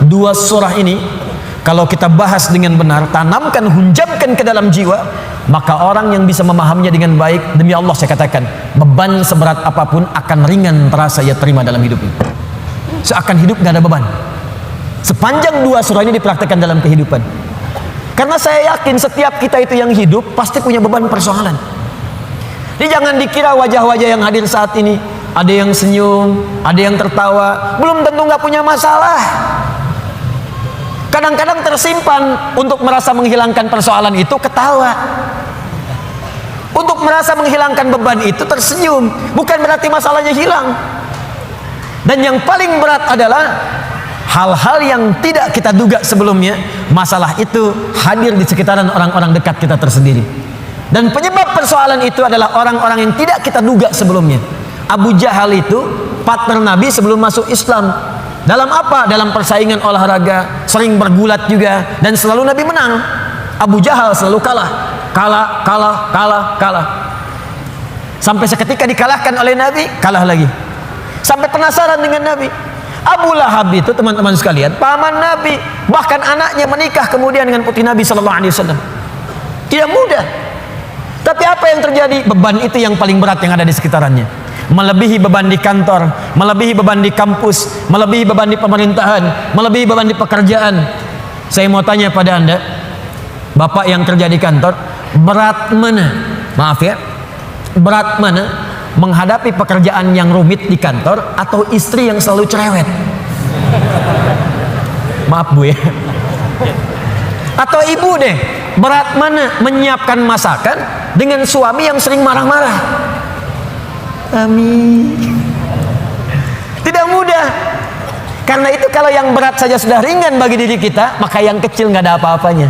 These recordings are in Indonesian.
dua surah ini kalau kita bahas dengan benar, tanamkan, hunjamkan ke dalam jiwa, maka orang yang bisa memahaminya dengan baik, demi Allah saya katakan, beban seberat apapun akan ringan terasa ia terima dalam hidup ini. Seakan hidup gak ada beban sepanjang dua surah ini dipraktekkan dalam kehidupan. Karena saya yakin setiap kita itu yang hidup pasti punya beban persoalan. Jadi jangan dikira wajah-wajah yang hadir saat ini, ada yang senyum, ada yang tertawa, belum tentu nggak punya masalah. Kadang-kadang tersimpan untuk merasa menghilangkan persoalan itu ketawa, untuk merasa menghilangkan beban itu tersenyum, bukan berarti masalahnya hilang. Dan yang paling berat adalah hal-hal yang tidak kita duga sebelumnya, masalah itu hadir di sekitaran orang-orang dekat kita tersendiri. Dan penyebab persoalan itu adalah orang-orang yang tidak kita duga sebelumnya. Abu Jahal itu partner Nabi sebelum masuk Islam. Dalam apa? Dalam persaingan olahraga, sering bergulat juga, dan selalu Nabi menang. Abu Jahal selalu kalah. Sampai seketika dikalahkan oleh Nabi, kalah lagi. Sampai penasaran dengan Nabi. Abu Lahab itu, teman-teman sekalian, paman Nabi, bahkan anaknya menikah kemudian dengan putri Nabi SAW. Tidak mudah. Tapi apa yang terjadi? Beban itu yang paling berat yang ada di sekitarannya. Melebihi beban di kantor, melebihi beban di kampus, melebihi beban di pemerintahan, melebihi beban di pekerjaan. Saya mau tanya pada Anda, bapak yang kerja di kantor, berat mana? Maaf ya, berat mana menghadapi pekerjaan yang rumit di kantor atau istri yang selalu cerewet? Maaf Bu ya. Atau ibu deh, berat mana menyiapkan masakan dengan suami yang sering marah-marah? Amin. Tidak mudah. Karena itu kalau yang berat saja sudah ringan bagi diri kita, maka yang kecil nggak ada apa-apanya.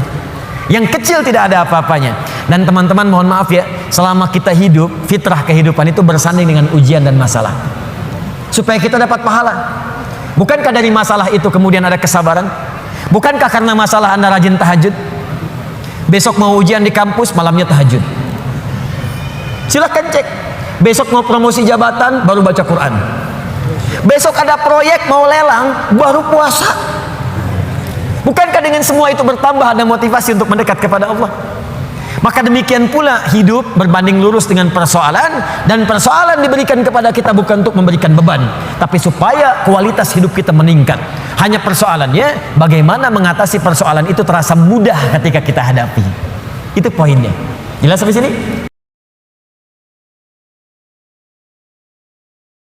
Yang kecil tidak ada apa-apanya. Dan teman-teman mohon maaf ya, selama kita hidup, fitrah kehidupan itu bersanding dengan ujian dan masalah, supaya kita dapat pahala. Bukankah dari masalah itu kemudian ada kesabaran? Bukankah karena masalah Anda rajin tahajud? Besok mau ujian di kampus, malamnya tahajud. Silahkan cek. Besok mau promosi jabatan, baru baca Quran. Besok ada proyek mau lelang, baru puasa. Bukankah dengan semua itu bertambah ada motivasi untuk mendekat kepada Allah? Maka demikian pula hidup berbanding lurus dengan persoalan, dan persoalan diberikan kepada kita bukan untuk memberikan beban, tapi supaya kualitas hidup kita meningkat. Hanya persoalannya bagaimana mengatasi persoalan itu terasa mudah ketika kita hadapi. Itu poinnya. Jelas sampai sini?